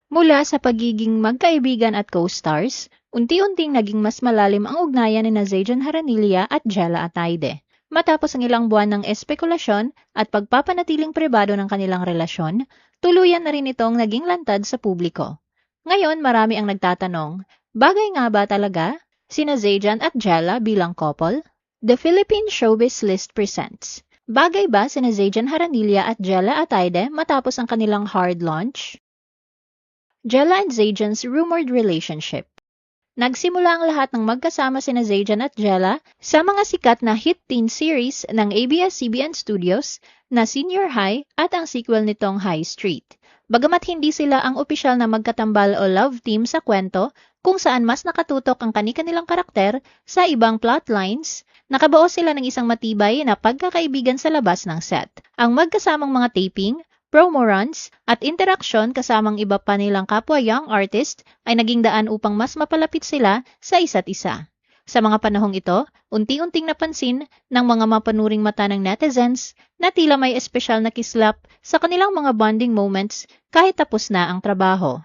Mula sa pagiging magkaibigan at co-stars, unti-unting naging mas malalim ang ugnayan ni Zajan Haranilla at Jella Ataide. Matapos ang ilang buwan ng espekulasyon at pagpapanatiling pribado ng kanilang relasyon, tuluyan na rin itong naging lantad sa publiko. Ngayon marami ang nagtatanong, bagay nga ba talaga sina Zajan at Jella bilang couple? The Philippine Showbiz List presents. Bagay ba sina Zajan Haranilla at Jella Ataide matapos ang kanilang hard launch? Jella and Zajan's rumored relationship. Nagsimula ang lahat ng magkasama sina Zajan at Jella sa mga sikat na hit teen series ng ABS-CBN Studios na Senior High at ang sequel nitong High Street. Bagamat hindi sila ang opisyal na magkatambal o love team sa kwento, kung saan mas nakatutok ang kani-kanilang karakter sa ibang plotlines, nakabuo sila ng isang matibay na pagkakaibigan sa labas ng set. Ang magkasamang mga taping, promo runs, at interaksyon kasamang iba pa nilang kapwa young artist ay naging daan upang mas mapalapit sila sa isa't isa. Sa mga panahong ito, unti-unting napansin ng mga mapanuring mata ng netizens na tila may espesyal na kislap sa kanilang mga bonding moments kahit tapos na ang trabaho.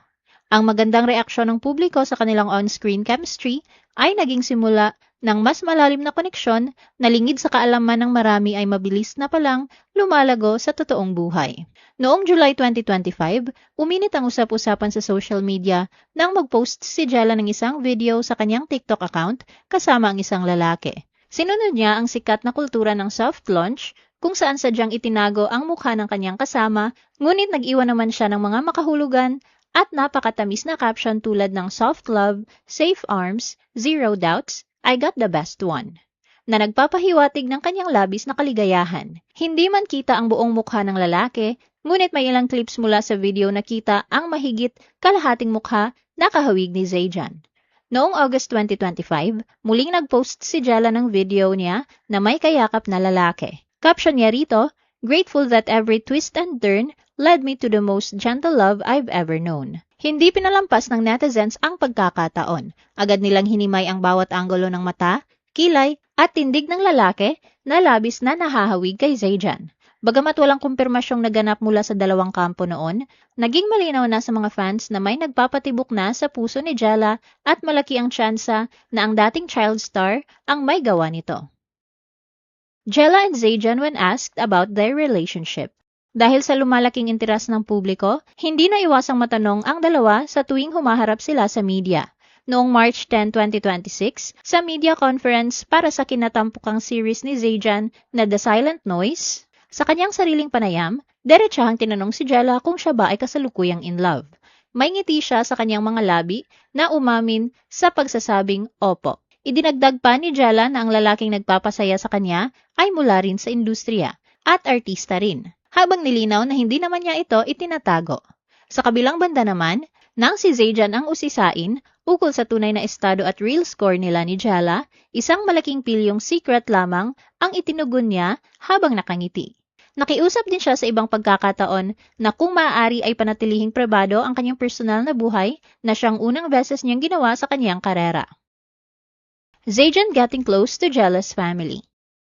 Ang magandang reaksyon ng publiko sa kanilang on-screen chemistry ay naging simula ng mas malalim na koneksyon na lingid sa kaalaman ng marami ay mabilis na palang lumalago sa totoong buhay. Noong July 2025, uminit ang usap-usapan sa social media nang mag-post si Jella ng isang video sa kanyang TikTok account kasama ang isang lalaki. Sinunod niya ang sikat na kultura ng soft launch kung saan sadyang itinago ang mukha ng kanyang kasama, ngunit nag-iwan naman siya ng mga makahulugan at napakatamis na caption tulad ng soft love, safe arms, zero doubts, I got the best one, na nagpapahiwatig ng kanyang labis na kaligayahan. Hindi man kita ang buong mukha ng lalaki, ngunit may ilang clips mula sa video na kita ang mahigit kalahating mukha na kahawig ni Zajan. Noong August 2025, muling nag-post si Jella ng video niya na may kayakap na lalaki. Caption niya rito, grateful that every twist and turn led me to the most gentle love I've ever known. Hindi pinalampas ng netizens ang pagkakataon. Agad nilang hinimay ang bawat anggulo ng mata, kilay, at tindig ng lalaki na labis na nahahawig kay Zajan. Bagamat walang kumpirmasyong naganap mula sa dalawang kampo noon, naging malinaw na sa mga fans na may nagpapatibok na sa puso ni Jella at malaki ang tsansa na ang dating child star ang may gawa nito. Jella and Zajan when asked about their relationship. Dahil sa lumalaking interes ng publiko, hindi na iwasang matanong ang dalawa sa tuwing humaharap sila sa media. Noong March 10, 2026, sa media conference para sa kinatampukang series ni Zajan na The Silent Noise, sa kanyang sariling panayam, diretsahang tinanong si Jella kung siya ba ay kasalukuyang in love. May ngiti siya sa kanyang mga labi na umamin sa pagsasabing opo. Idinagdag pa ni Jella na ang lalaking nagpapasaya sa kanya ay mula rin sa industriya at artista rin, habang nilinaw na hindi naman niya ito itinatago. Sa kabilang banda naman, nang si Zajan ang usisain ukol sa tunay na estado at real score nila ni Jella, isang malaking pilyong secret lamang ang itinugon niya habang nakangiti. Nakiusap din siya sa ibang pagkakataon na kung maaari ay panatilihing pribado ang kanyang personal na buhay na siyang unang beses niyang ginawa sa kanyang karera. Zajan getting close to Jella's family.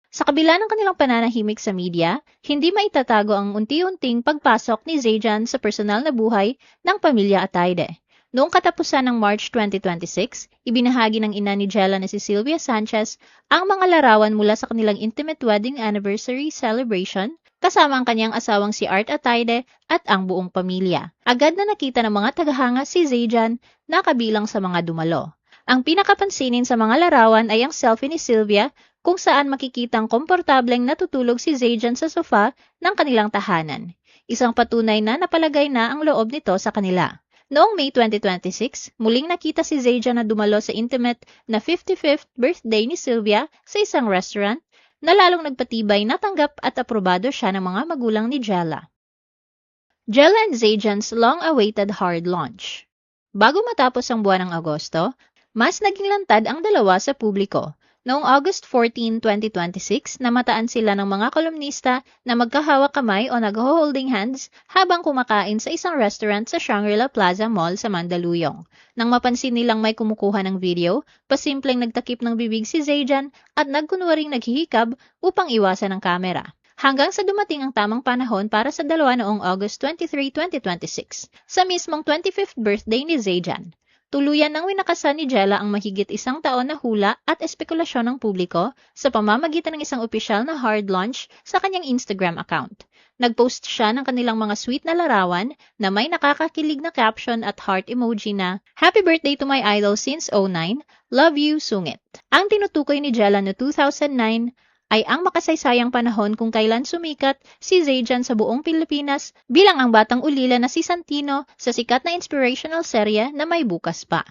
Sa kabila ng kanilang pananahimik sa media, hindi maitatago ang unti-unting pagpasok ni Zajan sa personal na buhay ng pamilya Ataide. Noong katapusan ng March 2026, ibinahagi ng ina ni Jella na si Sylvia Sanchez ang mga larawan mula sa kanilang intimate wedding anniversary celebration kasama ang kanyang asawang si Art Ataide at ang buong pamilya. Agad na nakita ng mga tagahanga si Zajan na kabilang sa mga dumalo. Ang pinakapansinin sa mga larawan ay ang selfie ni Sylvia kung saan makikitang komportableng natutulog si Zajan sa sofa ng kanilang tahanan. Isang patunay na napalagay na ang loob nito sa kanila. Noong May 2026, muling nakita si Zajan na dumalo sa intimate na 55th birthday ni Sylvia sa isang restaurant na lalong nagpatibay na tanggap at aprobado siya ng mga magulang ni Jella. Jella and Zajan's long-awaited hard launch. Bago matapos ang buwan ng Agosto, mas naging lantad ang dalawa sa publiko. Noong August 14, 2026, namataan sila ng mga kolumnista na magkahawak kamay o nag-holding hands habang kumakain sa isang restaurant sa Shangri-La Plaza Mall sa Mandaluyong. Nang mapansin nilang may kumukuha ng video, pasimpleng nagtakip ng bibig si Zajan at nagkunwaring naghihikab upang iwasan ang kamera. hanggang sa dumating ang tamang panahon para sa dalawa noong August 23, 2026, sa mismong 25th birthday ni Zajan. Tuluyan nang winakasan ni Jella ang mahigit isang taon na hula at espekulasyon ng publiko sa pamamagitan ng isang opisyal na hard launch sa kanyang Instagram account. Nag-post siya ng kanilang mga sweet na larawan na may nakakakilig na caption at heart emoji na, "Happy birthday to my idol since 09, love you, Sungit." Ang tinutukoy ni Jella no 2009 ay ang makasaysayang panahon kung kailan sumikat si Zajan sa buong Pilipinas bilang ang batang ulila na si Santino sa sikat na inspirational serye na May Bukas Pa.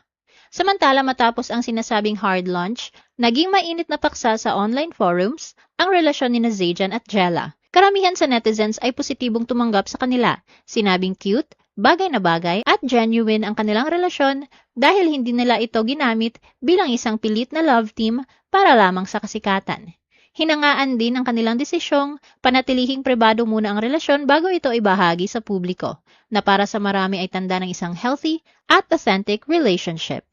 Samantala matapos ang sinasabing hard launch, naging mainit na paksa sa online forums ang relasyon ni Zajan at Jella. Karamihan sa netizens ay positibong tumanggap sa kanila, sinabing cute, bagay na bagay at genuine ang kanilang relasyon dahil hindi nila ito ginamit bilang isang pilit na love team para lamang sa kasikatan. Hinangaan din ang kanilang desisyong panatilihing pribado muna ang relasyon bago ito ibahagi sa publiko, na para sa marami ay tanda ng isang healthy at authentic relationship.